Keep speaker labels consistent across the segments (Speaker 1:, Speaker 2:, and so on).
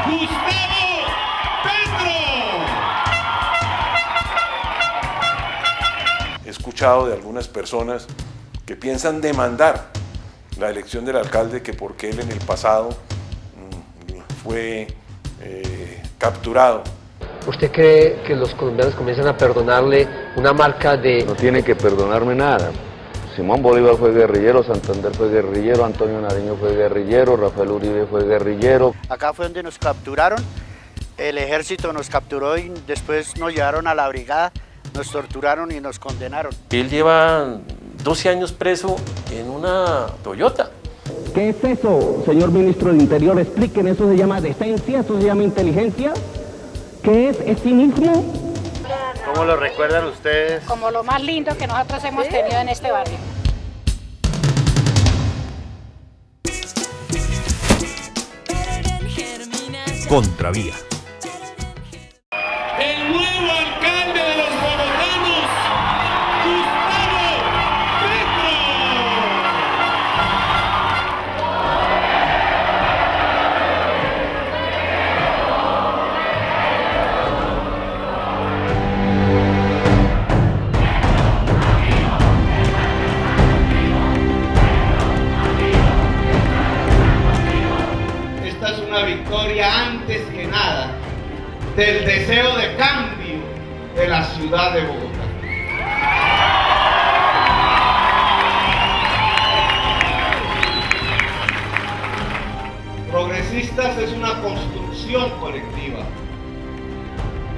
Speaker 1: Gustavo Petro.
Speaker 2: He escuchado de algunas personas que piensan demandar la elección del alcalde, que porque él en el pasado fue capturado.
Speaker 3: ¿Usted cree que los colombianos comienzan a perdonarle una marca de...?
Speaker 4: No tiene que perdonarme nada. Simón Bolívar fue guerrillero, Santander fue guerrillero, Antonio Nariño fue guerrillero, Rafael Uribe fue guerrillero.
Speaker 5: Acá fue donde nos capturaron, el ejército nos capturó y después nos llevaron a la brigada, nos torturaron y nos condenaron.
Speaker 6: Él lleva 12 años preso en una Toyota.
Speaker 7: ¿Qué es eso, señor ministro del Interior? Expliquen, ¿eso se llama decencia? ¿Eso se llama inteligencia? ¿Qué es cinismo?
Speaker 5: ¿Cómo lo recuerdan ustedes?
Speaker 8: Como lo más lindo que nosotros hemos tenido en este barrio.
Speaker 9: Contravía.
Speaker 1: El nuevo alcalde de los bogotanos, Gustavo Petro. Esta es una victoria antes que nada del deseo de cambio de la ciudad de Bogotá. Progresistas es una construcción colectiva.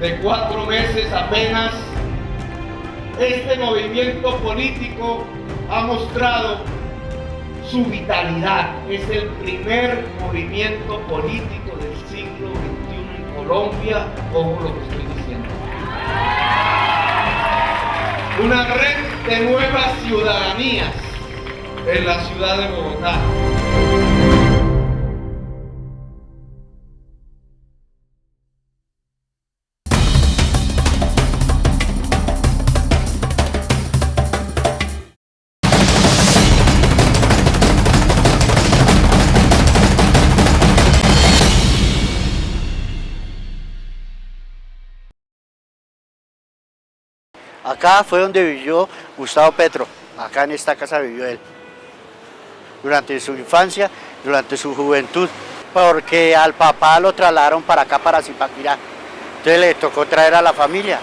Speaker 1: De 4 meses apenas, este movimiento político ha mostrado su vitalidad. Es el primer movimiento político del siglo XXI en Colombia, como lo que estoy diciendo. Una red de nuevas ciudadanías en la ciudad de Bogotá.
Speaker 5: Acá fue donde vivió Gustavo Petro, acá en esta casa vivió él. Durante su infancia, durante su juventud, porque al papá lo trasladaron para acá, para Zipaquirá. Entonces le tocó traer a la familia.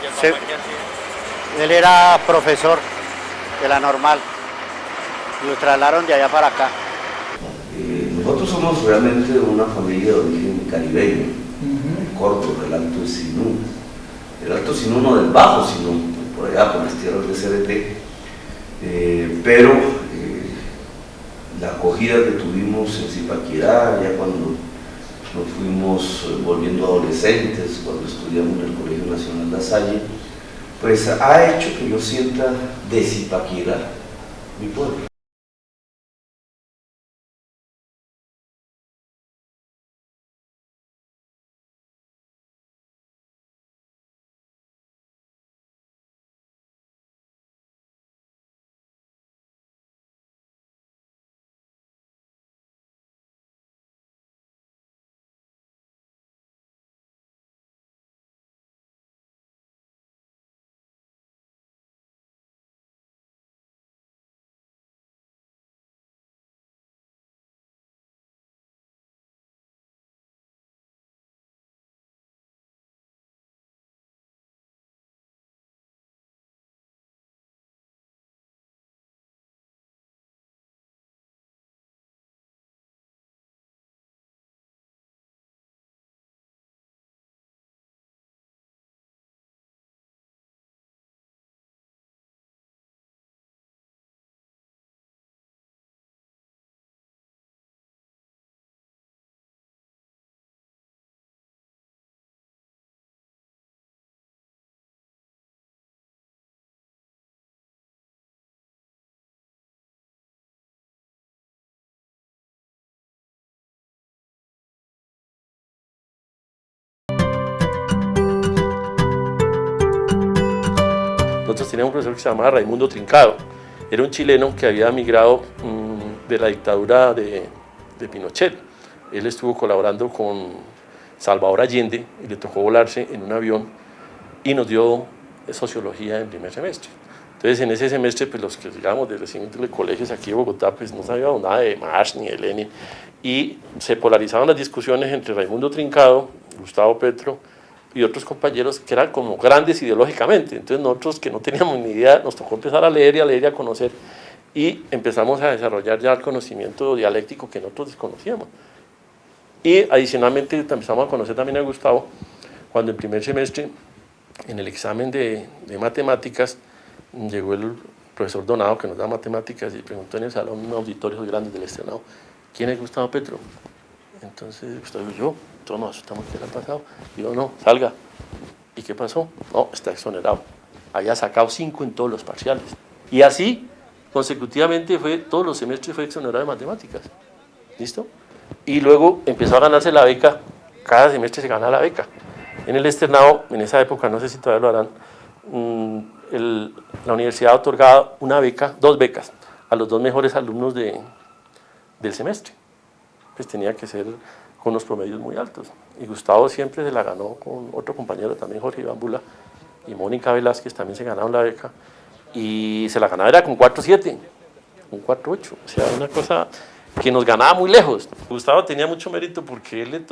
Speaker 6: ¿Y el papá qué hacía?
Speaker 5: Él era profesor de la normal. Y lo trasladaron de allá para acá.
Speaker 4: Nosotros somos realmente una familia de origen caribeño, corto, del Alto Sinú. El Alto Sinú, no del Bajo Sinú, por allá, por las tierras de CDT. Pero la acogida que tuvimos en Zipaquirá, ya cuando nos fuimos volviendo adolescentes, cuando estudiamos en el Colegio Nacional La Salle, pues ha hecho que yo sienta de Zipaquirá mi pueblo.
Speaker 6: Nosotros teníamos un profesor que se llamaba Raimundo Trincado. Era un chileno que había migrado de la dictadura de Pinochet él estuvo colaborando con Salvador Allende y le tocó volarse en un avión y nos dio sociología en primer semestre. Entonces en ese semestre pues los que llegamos de recién de colegios aquí en Bogotá pues no sabíamos nada de Marx ni de Lenin y se polarizaban las discusiones entre Raimundo Trincado, Gustavo Petro y otros compañeros que eran como grandes ideológicamente. Entonces nosotros que no teníamos ni idea nos tocó empezar a leer y a conocer y empezamos a desarrollar ya el conocimiento dialéctico que nosotros desconocíamos. Y adicionalmente empezamos a conocer también a Gustavo cuando en primer semestre en el examen de matemáticas llegó el profesor Donado que nos da matemáticas y preguntó en el salón, un auditorio grande del externado, ¿quién es Gustavo Petro? Entonces Gustavo dijo, yo, todos nos asustamos, ¿qué le ha pasado? Digo, no, salga. ¿Y qué pasó? No, está exonerado. Había sacado 5 en todos los parciales. Y así, consecutivamente, todos los semestres fue exonerado de matemáticas. ¿Listo? Y luego empezó a ganarse la beca, cada semestre se gana la beca. En el externado, en esa época, no sé si todavía lo harán, la universidad otorgaba una beca, 2 becas, a los 2 mejores alumnos del semestre. Pues tenía que ser con unos promedios muy altos. Y Gustavo siempre se la ganó con otro compañero también, Jorge Iván Bula, y Mónica Velázquez también se ganaron la beca, y se la ganaba era con 4.7, con 4.8, o sea, una cosa que nos ganaba muy lejos. Gustavo tenía mucho mérito porque él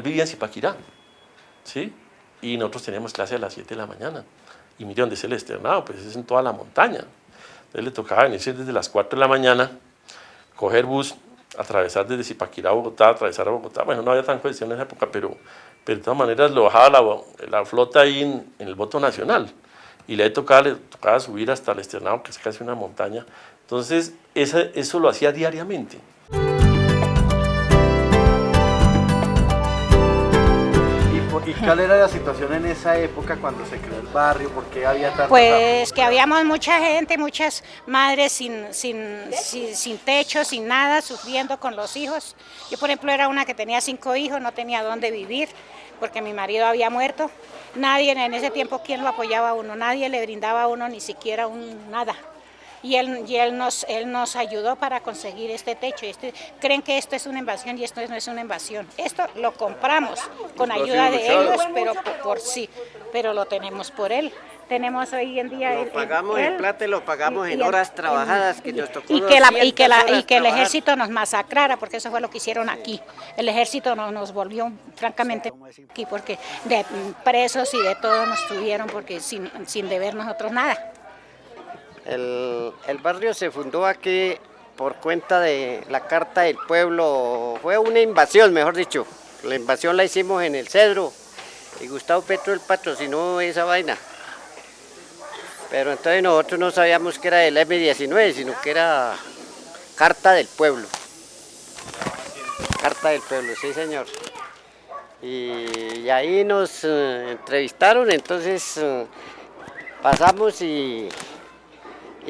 Speaker 6: vivía en Zipaquirá, ¿sí? Y nosotros teníamos clase a las 7 de la mañana. Y mire dónde es el externado, pues es en toda la montaña. Entonces le tocaba venirse desde las 4 de la mañana, coger bus, atravesar desde Zipaquirá a Bogotá, atravesar a Bogotá. Bueno, no había tan cuestión en esa época, pero de todas maneras lo bajaba la flota ahí en el voto nacional. Y le tocaba subir hasta el externado, que es casi una montaña. Entonces, eso lo hacía diariamente.
Speaker 5: ¿Y cuál era la situación en esa época cuando se creó el barrio? ¿Por qué había tanta...
Speaker 8: Pues que habíamos mucha gente, muchas madres sin techo, sin nada, sufriendo con los hijos. Yo, por ejemplo, era una que tenía 5 hijos, no tenía dónde vivir, porque mi marido había muerto. Nadie en ese tiempo, ¿quién lo apoyaba a uno? Nadie le brindaba a uno ni siquiera nada. Y él nos ayudó para conseguir este techo. Creen que esto es una invasión y esto no es una invasión. Esto lo compramos con ayuda de ellos, pero pero lo tenemos por él. Tenemos hoy en día...
Speaker 10: Lo pagamos en plata y lo pagamos en horas trabajadas, que nos tocó
Speaker 8: y que el ejército nos masacrara, porque eso fue lo que hicieron aquí. El ejército nos volvió francamente aquí, porque de presos y de todo nos tuvieron, porque sin deber nosotros nada.
Speaker 10: El barrio se fundó aquí por cuenta de la Carta del Pueblo, fue una invasión, mejor dicho. La invasión la hicimos en el Cedro y Gustavo Petro patrocinó esa vaina. Pero entonces nosotros no sabíamos que era el M-19, sino que era Carta del Pueblo. Carta del Pueblo, sí señor. Y ahí nos entrevistaron, entonces pasamos y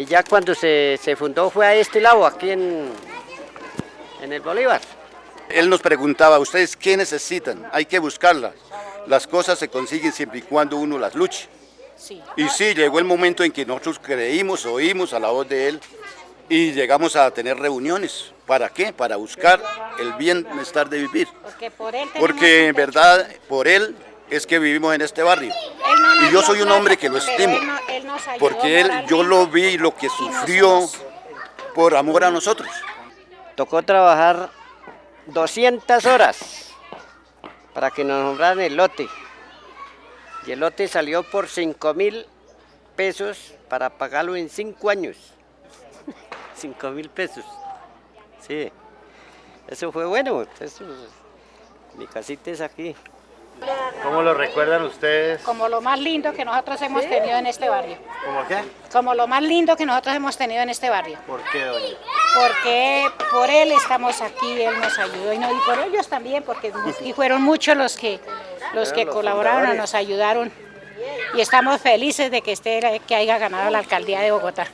Speaker 10: ya cuando se fundó fue a este lado, aquí en el Bolívar.
Speaker 11: Él nos preguntaba, ¿ustedes qué necesitan? Hay que buscarlas. Las cosas se consiguen siempre y cuando uno las luche.
Speaker 8: Sí.
Speaker 11: Y sí, llegó el momento en que nosotros creímos, oímos a la voz de él y llegamos a tener reuniones. ¿Para qué? Para buscar el bienestar de vivir. Porque en verdad, por él es que vivimos en este barrio. Y yo soy un hombre que lo estimo, porque yo lo vi lo que sufrió por amor a nosotros.
Speaker 10: Tocó trabajar 200 horas para que nos nombraran el lote. Y el lote salió por 5.000 pesos para pagarlo en 5 años. 5.000 pesos. Sí, eso fue bueno. Mi casita es aquí.
Speaker 5: ¿Cómo lo recuerdan ustedes?
Speaker 8: Como lo más lindo que nosotros hemos tenido en este barrio.
Speaker 5: ¿Cómo qué?
Speaker 8: Como lo más lindo que nosotros hemos tenido en este barrio.
Speaker 5: ¿Por qué, doña?
Speaker 8: Porque por él estamos aquí, él nos ayudó, y por ellos también, porque y fueron muchos los que colaboraron, nos ayudaron, y estamos felices de que haya ganado la alcaldía de Bogotá.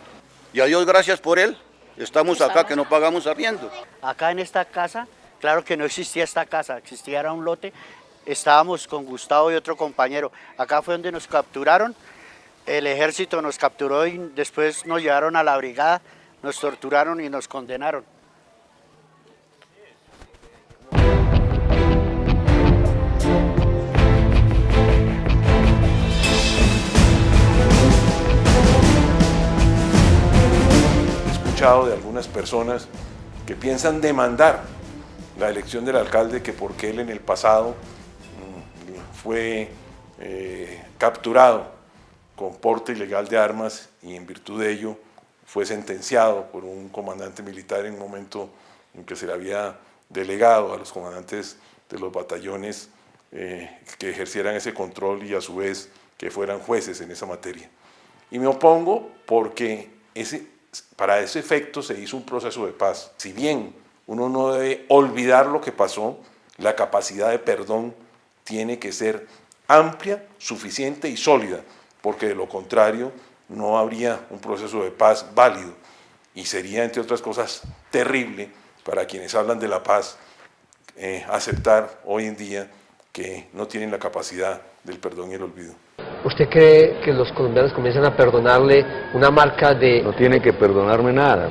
Speaker 11: Y a Dios gracias por él, estamos acá que no pagamos arriendo.
Speaker 5: Acá en esta casa, claro que no existía esta casa, existía un lote. Estábamos con Gustavo y otro compañero. Acá fue donde nos capturaron. El ejército nos capturó y después nos llevaron a la brigada, nos torturaron y nos condenaron.
Speaker 2: algunas personas que piensan demandar la elección del alcalde que porque él en el pasado fue capturado con porte ilegal de armas y en virtud de ello fue sentenciado por un comandante militar en un momento en que se le había delegado a los comandantes de los batallones que ejercieran ese control y a su vez que fueran jueces en esa materia. Y me opongo porque para ese efecto se hizo un proceso de paz. Si bien uno no debe olvidar lo que pasó, la capacidad de perdón tiene que ser amplia, suficiente y sólida, porque de lo contrario no habría un proceso de paz válido y sería, entre otras cosas, terrible para quienes hablan de la paz aceptar hoy en día que no tienen la capacidad del perdón y el olvido.
Speaker 3: ¿Usted cree que los colombianos comienzan a perdonarle una marca de...
Speaker 12: No tiene que perdonarme nada.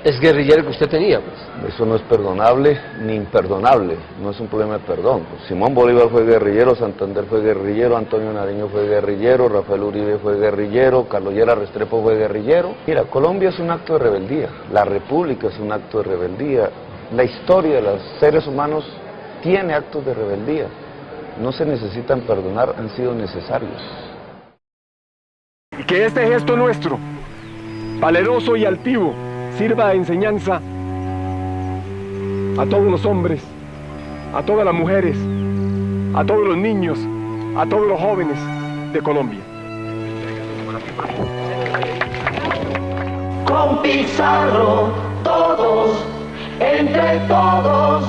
Speaker 3: Es guerrillero que usted tenía, pues?
Speaker 12: Eso no es perdonable ni imperdonable, no es un problema de perdón. Simón Bolívar fue guerrillero, Santander fue guerrillero, Antonio Nariño fue guerrillero, Rafael Uribe fue guerrillero, Carlos Lleras Restrepo fue guerrillero. Mira, Colombia es un acto de rebeldía, la república es un acto de rebeldía, la historia de los seres humanos tiene actos de rebeldía. No se necesitan perdonar, han sido necesarios.
Speaker 13: Y que este gesto nuestro, valeroso y altivo, sirva de enseñanza a todos los hombres, a todas las mujeres, a todos los niños, a todos los jóvenes de Colombia.
Speaker 14: Con Pizarro, todos, entre todos,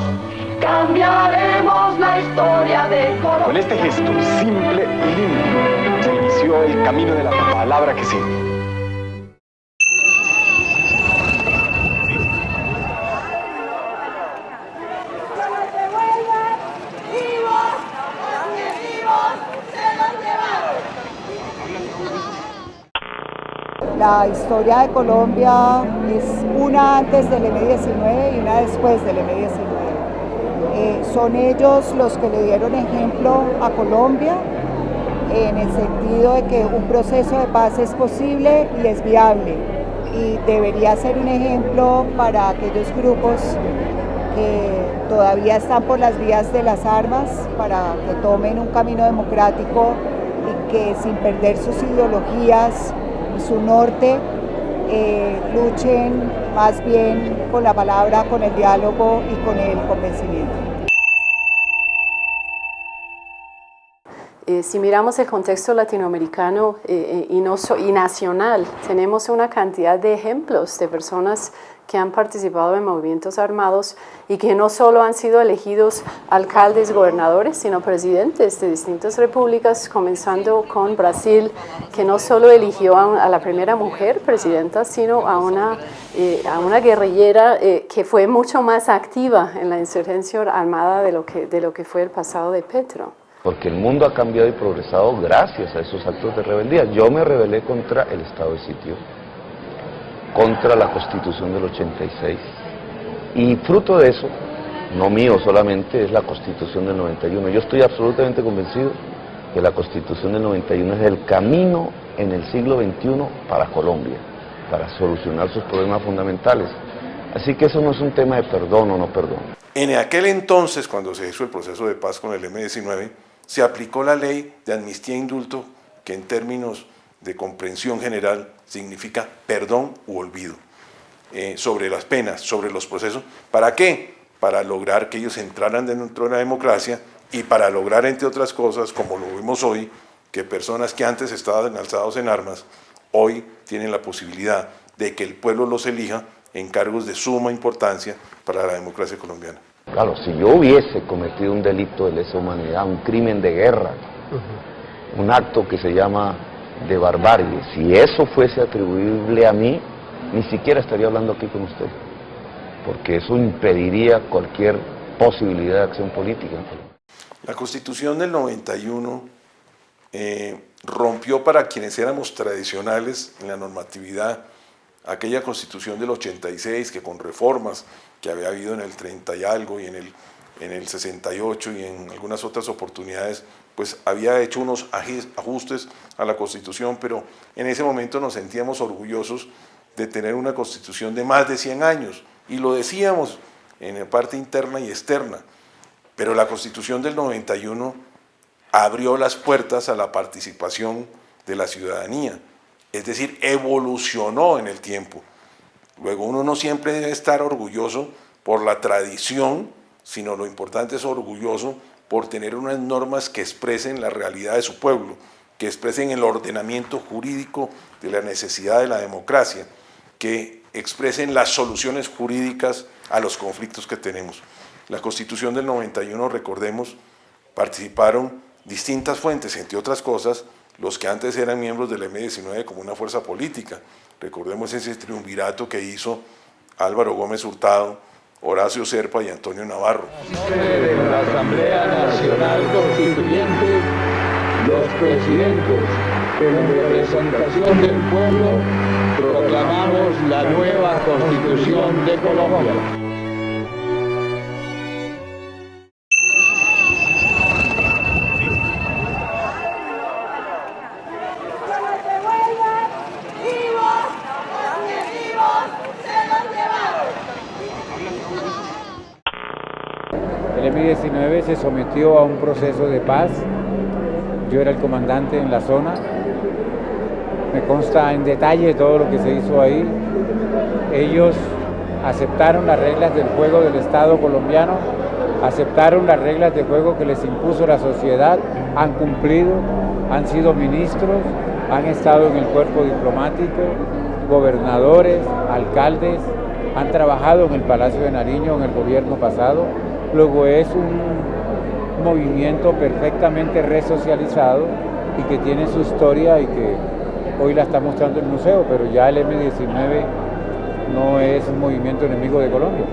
Speaker 14: cambiaremos la historia de Colombia.
Speaker 13: Con este gesto simple y limpio se inició el camino de la palabra que sí.
Speaker 15: La historia de Colombia es una antes del M-19 y una después del M-19. Son ellos los que le dieron ejemplo a Colombia en el sentido de que un proceso de paz es posible y es viable y debería ser un ejemplo para aquellos grupos que todavía están por las vías de las armas para que tomen un camino democrático y que sin perder sus ideologías y su norte luchen más bien con la palabra, con el diálogo y con el convencimiento.
Speaker 16: Si miramos el contexto latinoamericano y nacional, tenemos una cantidad de ejemplos de personas que han participado en movimientos armados y que no solo han sido elegidos alcaldes, gobernadores, sino presidentes de distintas repúblicas, comenzando con Brasil, que no solo eligió a la primera mujer presidenta, sino a una guerrillera que fue mucho más activa en la insurgencia armada de lo que fue el pasado de Petro.
Speaker 12: Porque el mundo ha cambiado y progresado gracias a esos actos de rebeldía. Yo me rebelé contra el estado de sitio, contra la Constitución del 86, y fruto de eso, no mío solamente, es la Constitución del 91. Yo estoy absolutamente convencido que la Constitución del 91 es el camino en el siglo XXI para Colombia, para solucionar sus problemas fundamentales. Así que eso no es un tema de perdón o no perdón.
Speaker 2: En aquel entonces, cuando se hizo el proceso de paz con el M-19, se aplicó la ley de amnistía e indulto, que en términos de comprensión general significa perdón u olvido, sobre las penas, sobre los procesos. ¿Para qué? Para lograr que ellos entraran dentro de la democracia y para lograr, entre otras cosas, como lo vemos hoy, que personas que antes estaban alzados en armas, hoy tienen la posibilidad de que el pueblo los elija en cargos de suma importancia para la democracia colombiana.
Speaker 12: Claro, si yo hubiese cometido un delito de lesa humanidad, un crimen de guerra, un acto que se llama de barbarie, si eso fuese atribuible a mí, ni siquiera estaría hablando aquí con usted, porque eso impediría cualquier posibilidad de acción política.
Speaker 2: La Constitución del 91 rompió, para quienes éramos tradicionales en la normatividad, aquella Constitución del 86 que con reformas que había habido en el 30 y algo y en el 68 y en algunas otras oportunidades, pues había hecho unos ajustes a la Constitución, pero en ese momento nos sentíamos orgullosos de tener una constitución de más de 100 años, y lo decíamos en la parte interna y externa, pero la constitución del 91 abrió las puertas a la participación de la ciudadanía, es decir, evolucionó en el tiempo. Luego uno no siempre debe estar orgulloso por la tradición, sino lo importante es orgulloso por tener unas normas que expresen la realidad de su pueblo, que expresen el ordenamiento jurídico de la necesidad de la democracia, que expresen las soluciones jurídicas a los conflictos que tenemos. La Constitución del 91, recordemos, participaron distintas fuentes, entre otras cosas, los que antes eran miembros del M-19 como una fuerza política. Recordemos ese triunvirato que hizo Álvaro Gómez Hurtado, Horacio Serpa y Antonio Navarro.
Speaker 17: De la Asamblea Nacional Constituyente, los presidentes, en representación del pueblo, proclamamos la nueva Constitución de Colombia.
Speaker 18: El M-19 se sometió a un proceso de paz. Yo era el comandante en la zona. Me consta en detalle todo lo que se hizo ahí. Ellos aceptaron las reglas del juego del Estado colombiano, aceptaron las reglas de juego que les impuso la sociedad, han cumplido, han sido ministros, han estado en el cuerpo diplomático, gobernadores, alcaldes, han trabajado en el Palacio de Nariño en el gobierno pasado. Luego es un movimiento perfectamente resocializado y que tiene su historia y que hoy la está mostrando el museo, pero ya el M-19 no es un movimiento enemigo de Colombia.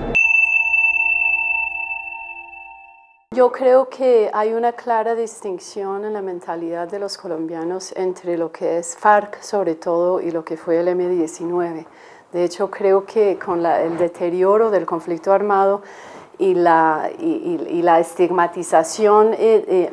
Speaker 16: Yo creo que hay una clara distinción en la mentalidad de los colombianos entre lo que es FARC sobre todo y lo que fue el M-19. De hecho, creo que con el deterioro del conflicto armado y la estigmatización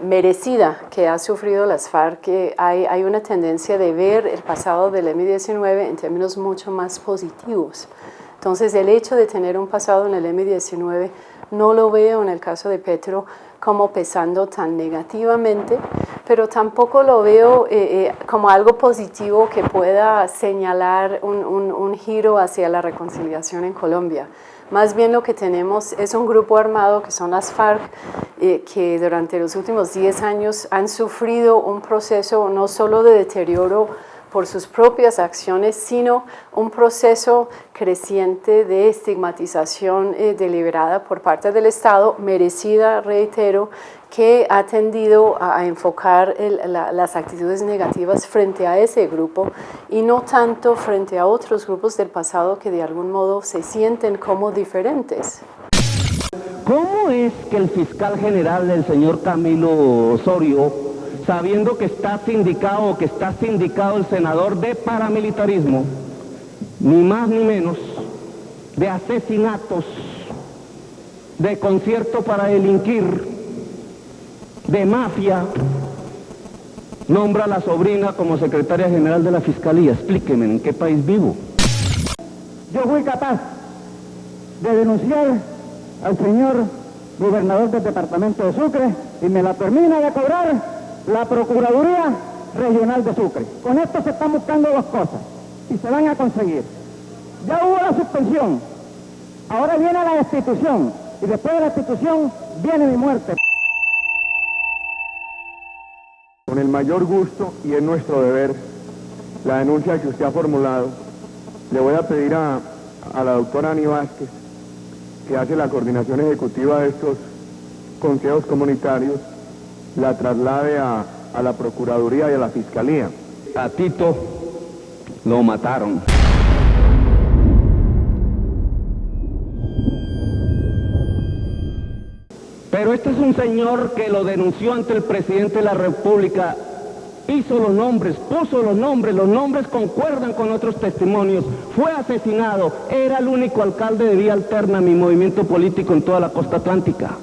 Speaker 16: merecida que ha sufrido las FARC, hay una tendencia de ver el pasado del M-19 en términos mucho más positivos. Entonces, el hecho de tener un pasado en el M-19 no lo veo en el caso de Petro como pesando tan negativamente, pero tampoco lo veo como algo positivo que pueda señalar un giro hacia la reconciliación en Colombia. Más bien lo que tenemos es un grupo armado que son las FARC, que durante los últimos 10 años han sufrido un proceso no solo de deterioro por sus propias acciones, sino un proceso creciente de estigmatización deliberada por parte del Estado, merecida, reitero, que ha tendido a enfocar las actitudes negativas frente a ese grupo y no tanto frente a otros grupos del pasado que de algún modo se sienten como diferentes.
Speaker 7: ¿Cómo es que el fiscal general del señor Camilo Osorio, sabiendo que está sindicado el senador de paramilitarismo, ni más ni menos, de asesinatos, de concierto para delinquir, de mafia, nombra a la sobrina como secretaria general de la Fiscalía? Explíqueme, ¿en qué país vivo?
Speaker 19: Yo fui capaz de denunciar al señor gobernador del departamento de Sucre y me la termina de cobrar la Procuraduría Regional de Sucre. Con esto se están buscando dos cosas y se van a conseguir. Ya hubo la suspensión, ahora viene la destitución y después de la destitución viene mi muerte.
Speaker 13: Con el mayor gusto, y es nuestro deber, la denuncia que usted ha formulado, le voy a pedir a la doctora Ani Vázquez, que hace la coordinación ejecutiva de estos consejos comunitarios, la traslade a la Procuraduría y a la Fiscalía.
Speaker 7: A Tito lo mataron. Pero este es un señor que lo denunció ante el presidente de la República, hizo los nombres, puso los nombres concuerdan con otros testimonios, fue asesinado, era el único alcalde de Vía Alterna, mi movimiento político en toda la costa atlántica.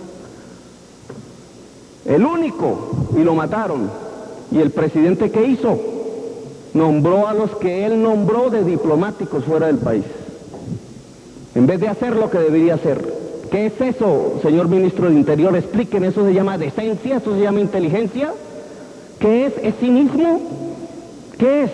Speaker 7: El único, y lo mataron. ¿Y el presidente qué hizo? nombró a los que él nombró de diplomáticos fuera del país, en vez de hacer lo que debería hacer. ¿Qué es eso, señor ministro del Interior? Explíqueme, ¿eso se llama decencia? ¿Eso se llama inteligencia? ¿Qué es? ¿Es cinismo? ¿Qué es?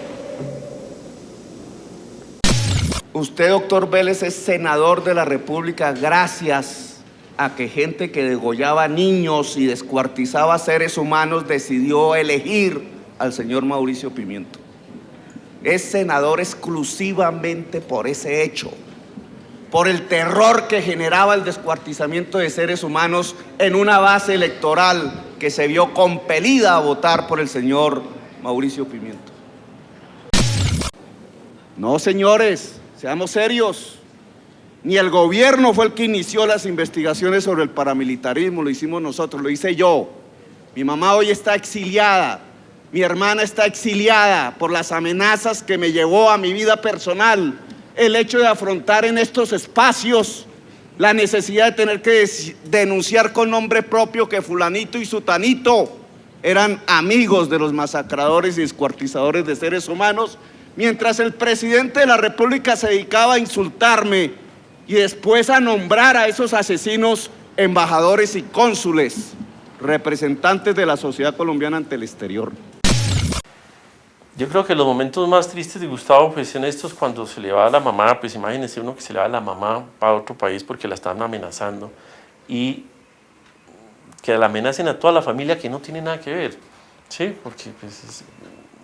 Speaker 20: Usted, doctor Vélez, es senador de la República gracias a que gente que degollaba niños y descuartizaba seres humanos decidió elegir al señor Mauricio Pimiento. Es senador exclusivamente por ese hecho, por el terror que generaba el descuartizamiento de seres humanos en una base electoral que se vio compelida a votar por el señor Mauricio Pimiento. No, señores, seamos serios. Ni el gobierno fue el que inició las investigaciones sobre el paramilitarismo, lo hicimos nosotros, lo hice yo. Mi mamá hoy está exiliada, mi hermana está exiliada por las amenazas que me llevó a mi vida personal. El hecho de afrontar en estos espacios la necesidad de tener que denunciar con nombre propio que fulanito y sutanito eran amigos de los masacradores y descuartizadores de seres humanos, mientras el presidente de la República se dedicaba a insultarme y después a nombrar a esos asesinos embajadores y cónsules, representantes de la sociedad colombiana ante el exterior.
Speaker 6: Yo creo que los momentos más tristes de Gustavo pues son estos cuando se le va a la mamá, pues imagínense uno que se le va a la mamá para otro país porque la están amenazando y que la amenacen a toda la familia que no tiene nada que ver, ¿sí? Porque pues,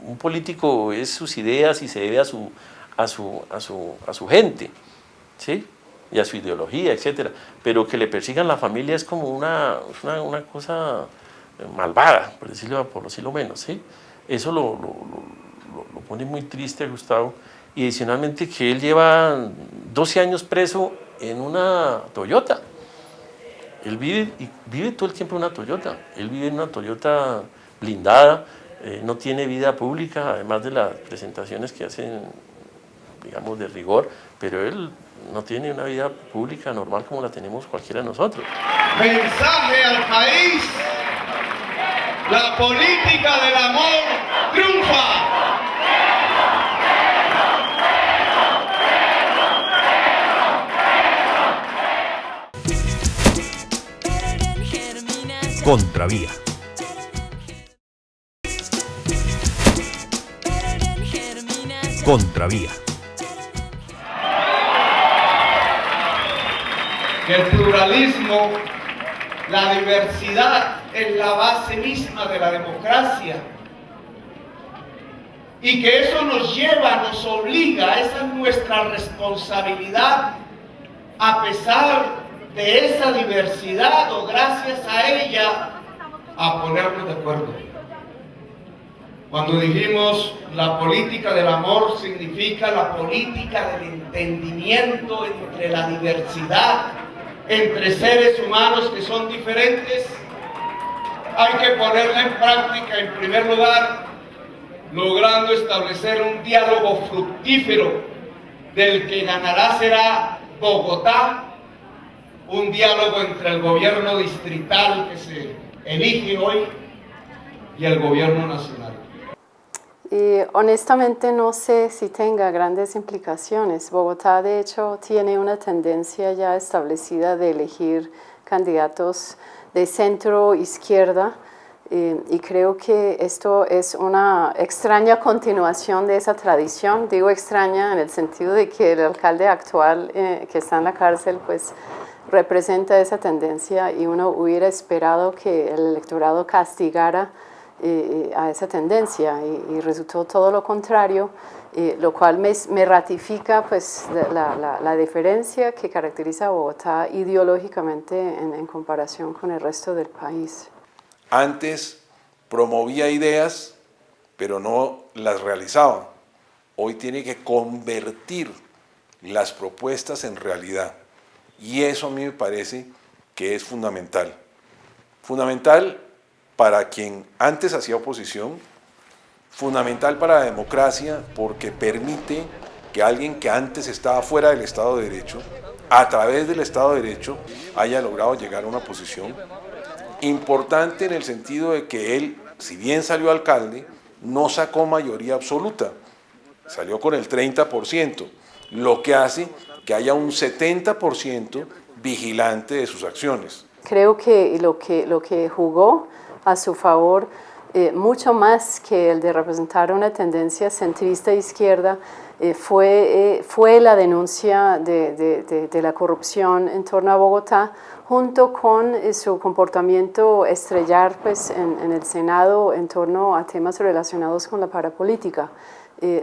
Speaker 6: un político es sus ideas y se debe a su gente, ¿sí? Y a su ideología, etcétera. Pero que le persigan la familia es como una cosa malvada, por decirlo menos, ¿sí? Eso lo pone muy triste a Gustavo. Y adicionalmente que él lleva 12 años preso en una Toyota. Él vive todo el tiempo en una Toyota. Él vive en una Toyota blindada, no tiene vida pública, además de las presentaciones que hacen, digamos, de rigor, pero él no tiene una vida pública normal como la tenemos cualquiera de nosotros.
Speaker 1: Mensaje al país: la política del amor triunfa.
Speaker 9: Contravía. Contravía.
Speaker 1: Que el pluralismo, la diversidad es la base misma de la democracia y que eso nos lleva, nos obliga, esa es nuestra responsabilidad, a pesar de esa diversidad o gracias a ella, a ponernos de acuerdo. Cuando dijimos la política del amor significa la política del entendimiento entre la diversidad, entre seres humanos que son diferentes, hay que ponerla en práctica en primer lugar, logrando establecer un diálogo fructífero del que ganará será Bogotá, un diálogo entre el gobierno distrital que se elige hoy y el gobierno nacional.
Speaker 16: Y honestamente no sé si tenga grandes implicaciones. Bogotá de hecho tiene una tendencia ya establecida de elegir candidatos de centro izquierda y creo que esto es una extraña continuación de esa tradición. Digo extraña en el sentido de que el alcalde actual que está en la cárcel pues representa esa tendencia y uno hubiera esperado que el electorado castigara a esa tendencia y resultó todo lo contrario, lo cual me ratifica pues la diferencia que caracteriza a Bogotá ideológicamente en comparación con el resto del país.
Speaker 2: Antes promovía ideas, pero no las realizaba. Hoy tiene que convertir las propuestas en realidad. Y eso a mí me parece que es fundamental. Fundamental para quien antes hacía oposición, fundamental para la democracia porque permite que alguien que antes estaba fuera del Estado de Derecho, a través del Estado de Derecho, haya logrado llegar a una posición importante en el sentido de que él, si bien salió alcalde, no sacó mayoría absoluta, salió con el 30%, lo que hace que haya un 70% vigilante de sus acciones.
Speaker 16: Creo que lo que jugó a su favor, mucho más que el de representar una tendencia centrista izquierda, fue la denuncia de la corrupción en torno a Bogotá, junto con su comportamiento estrellar pues, en el Senado en torno a temas relacionados con la parapolítica.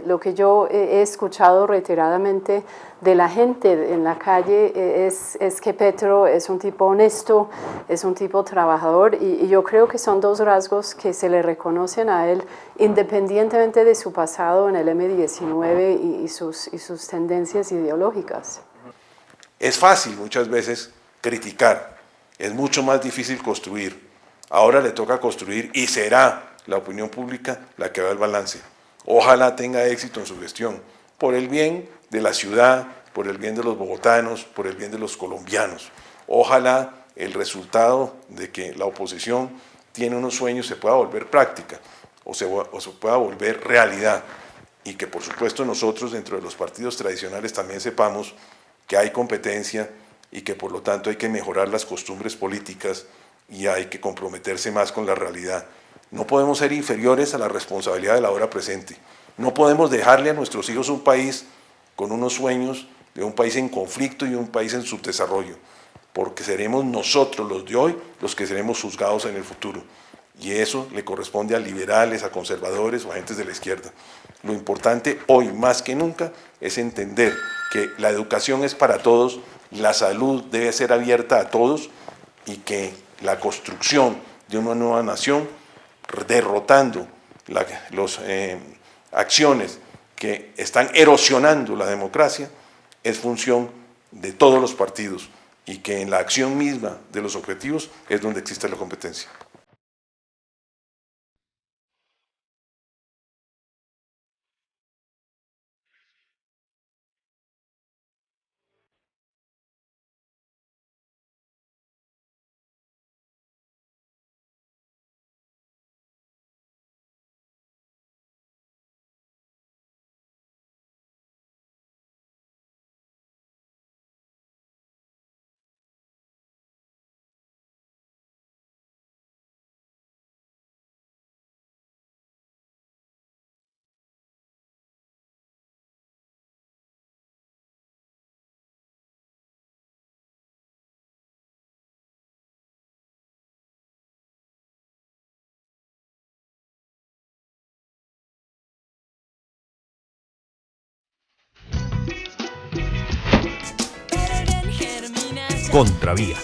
Speaker 16: Lo que yo he escuchado reiteradamente de la gente en la calle es que Petro es un tipo honesto, es un tipo trabajador, y yo creo que son dos rasgos que se le reconocen a él independientemente de su pasado en el M-19 y sus tendencias ideológicas.
Speaker 2: Es fácil muchas veces criticar, es mucho más difícil construir. Ahora le toca construir y será la opinión pública la que haga el balance. Ojalá tenga éxito en su gestión, por el bien de la ciudad, por el bien de los bogotanos, por el bien de los colombianos. Ojalá el resultado de que la oposición tiene unos sueños se pueda volver práctica o se pueda volver realidad, y que por supuesto nosotros dentro de los partidos tradicionales también sepamos que hay competencia y que por lo tanto hay que mejorar las costumbres políticas y hay que comprometerse más con la realidad. No podemos ser inferiores a la responsabilidad de la hora presente. No podemos dejarle a nuestros hijos un país con unos sueños de un país en conflicto y un país en subdesarrollo, porque seremos nosotros los de hoy los que seremos juzgados en el futuro. Y eso le corresponde a liberales, a conservadores o a agentes de la izquierda. Lo importante hoy más que nunca es entender que la educación es para todos, la salud debe ser abierta a todos y que la construcción de una nueva nación, derrotando las acciones que están erosionando la democracia, es función de todos los partidos, y que en la acción misma de los objetivos es donde existe la competencia.
Speaker 9: Contravía.